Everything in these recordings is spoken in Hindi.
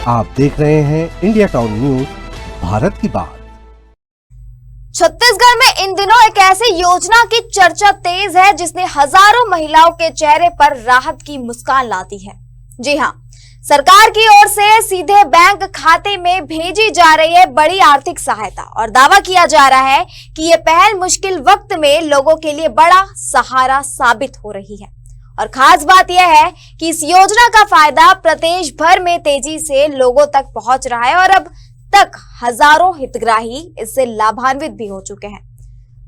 आप देख रहे हैं इंडिया टाउन न्यूज, भारत की बात। छत्तीसगढ़ में इन दिनों एक ऐसी योजना की चर्चा तेज है जिसने हजारों महिलाओं के चेहरे पर राहत की मुस्कान ला दी है। जी हां, सरकार की ओर से सीधे बैंक खाते में भेजी जा रही है बड़ी आर्थिक सहायता और दावा किया जा रहा है कि ये पहल मुश्किल वक्त में लोगों के लिए बड़ा सहारा साबित हो रही है। और खास बात यह है कि इस योजना का फायदा प्रदेश भर में तेजी से लोगों तक पहुंच रहा है और अब तक हजारों हितग्राही इससे लाभान्वित भी हो चुके हैं।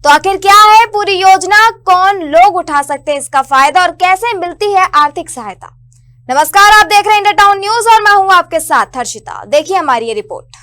तो आखिर क्या है पूरी योजना, कौन लोग उठा सकते हैं इसका फायदा और कैसे मिलती है आर्थिक सहायता। नमस्कार, आप देख रहे हैं इंडिया टाउन न्यूज और मैं हूं आपके साथ हर्षिता। देखिए हमारी ये रिपोर्ट।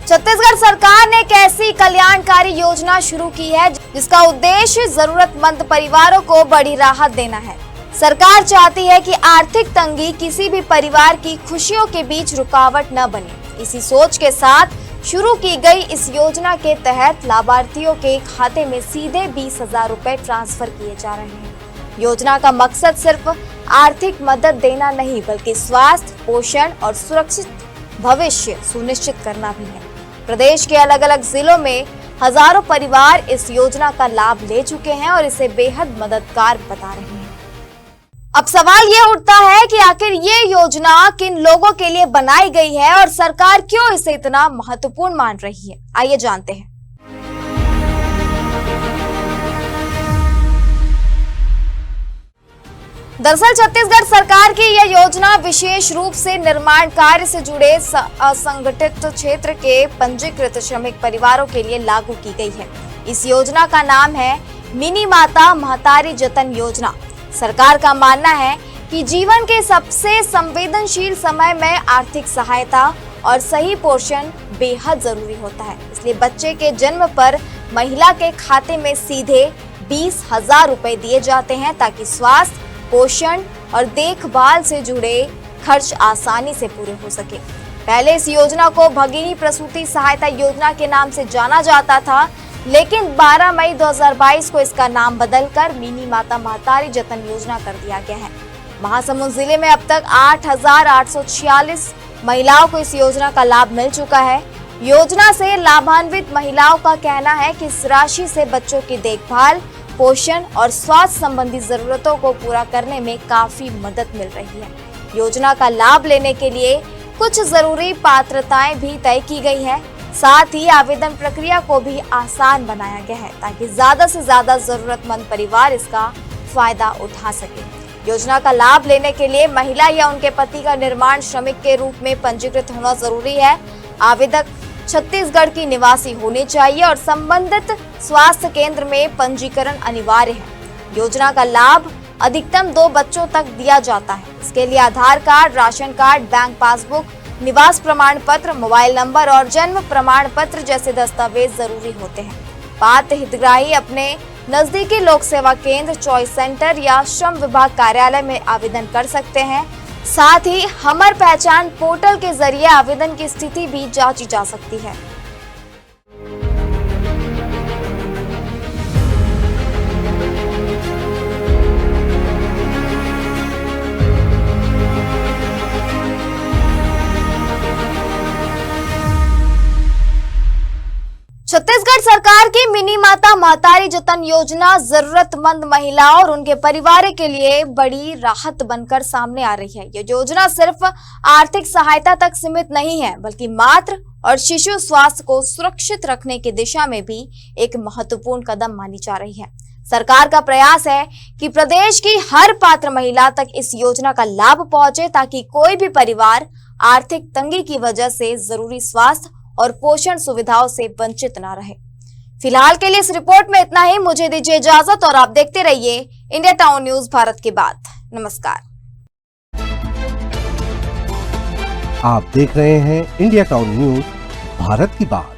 छत्तीसगढ़ सरकार ने एक ऐसी कल्याणकारी योजना शुरू की है जिसका उद्देश्य जरूरतमंद परिवारों को बड़ी राहत देना है। सरकार चाहती है कि आर्थिक तंगी किसी भी परिवार की खुशियों के बीच रुकावट न बने। इसी सोच के साथ शुरू की गई इस योजना के तहत लाभार्थियों के खाते में सीधे 20,000 रुपए ट्रांसफर किए जा रहे हैं। योजना का मकसद सिर्फ आर्थिक मदद देना नहीं बल्कि स्वास्थ्य, पोषण और सुरक्षित भविष्य सुनिश्चित करना भी है। प्रदेश के अलग अलग जिलों में हजारों परिवार इस योजना का लाभ ले चुके हैं और इसे बेहद मददगार बता रहे हैं। अब सवाल ये उठता है कि आखिर ये योजना किन लोगों के लिए बनाई गई है और सरकार क्यों इसे इतना महत्वपूर्ण मान रही है। आइए जानते हैं। दरअसल छत्तीसगढ़ सरकार की यह योजना विशेष रूप से निर्माण कार्य से जुड़े असंगठित क्षेत्र के पंजीकृत श्रमिक परिवारों के लिए लागू की गई है। इस योजना का नाम है मिनी माता महतारी जतन योजना। सरकार का मानना है कि जीवन के सबसे संवेदनशील समय में आर्थिक सहायता और सही पोषण बेहद जरूरी होता है। इसलिए बच्चे के जन्म पर महिला के खाते में सीधे 20,000 रुपए दिए जाते हैं ताकि स्वास्थ्य, पोषण और देखभाल से जुड़े खर्च आसानी से पूरे हो सके। पहले इस योजना को भगिनी प्रसूति सहायता योजना के नाम से जाना जाता था, लेकिन 12 मई 2022 को इसका नाम बदलकर मिनी माता महतारी जतन योजना कर दिया गया है। महासमुंद जिले में अब तक 8,846 महिलाओं को इस योजना का लाभ मिल चुका है। योजना से लाभान्वित महिलाओं का कहना है कि इस राशि से बच्चों की देखभाल, पोषण और स्वास्थ्य संबंधी जरूरतों को पूरा करने में काफी मदद मिल रही है। योजना का लाभ लेने के लिए कुछ जरूरी पात्रताएं भी तय की गई है। साथ ही आवेदन प्रक्रिया को भी आसान बनाया गया है ताकि ज्यादा से ज्यादा जरूरतमंद परिवार इसका फायदा उठा सके। योजना का लाभ लेने के लिए महिला या उनके पति का निर्माण श्रमिक के रूप में पंजीकृत होना जरूरी है। आवेदक छत्तीसगढ़ की निवासी होनी चाहिए और संबंधित स्वास्थ्य केंद्र में पंजीकरण अनिवार्य है। योजना का लाभ अधिकतम 2 बच्चों तक दिया जाता है। इसके लिए Aadhaar card, ration card, bank passbook, निवास प्रमाण पत्र, मोबाइल नंबर और जन्म प्रमाण पत्र जैसे दस्तावेज जरूरी होते हैं। पात्र हितग्राही अपने नजदीकी लोक सेवा केंद्र, चॉइस सेंटर या श्रम विभाग कार्यालय में आवेदन कर सकते हैं। साथ ही हमर पहचान पोर्टल के जरिए आवेदन की स्थिति भी जांची जा सकती है। छत्तीसगढ़ सरकार की मिनी माता महतारी जतन योजना जरूरतमंद महिलाओं और उनके परिवार के लिए बड़ी राहत बनकर सामने आ रही है। ये योजना सिर्फ आर्थिक सहायता तक सीमित नहीं है बल्कि मातृ और शिशु स्वास्थ्य को सुरक्षित रखने की दिशा में भी एक महत्वपूर्ण कदम मानी जा रही है। सरकार का प्रयास है कि प्रदेश की हर पात्र महिला तक इस योजना का लाभ पहुंचे ताकि कोई भी परिवार आर्थिक तंगी की वजह से जरूरी स्वास्थ्य और पोषण सुविधाओं से वंचित ना रहे। फिलहाल के लिए इस रिपोर्ट में इतना ही। मुझे दीजिए इजाजत और आप देखते रहिए इंडिया टाउन न्यूज, भारत की बात। नमस्कार। आप देख रहे हैं इंडिया टाउन न्यूज, भारत की बात।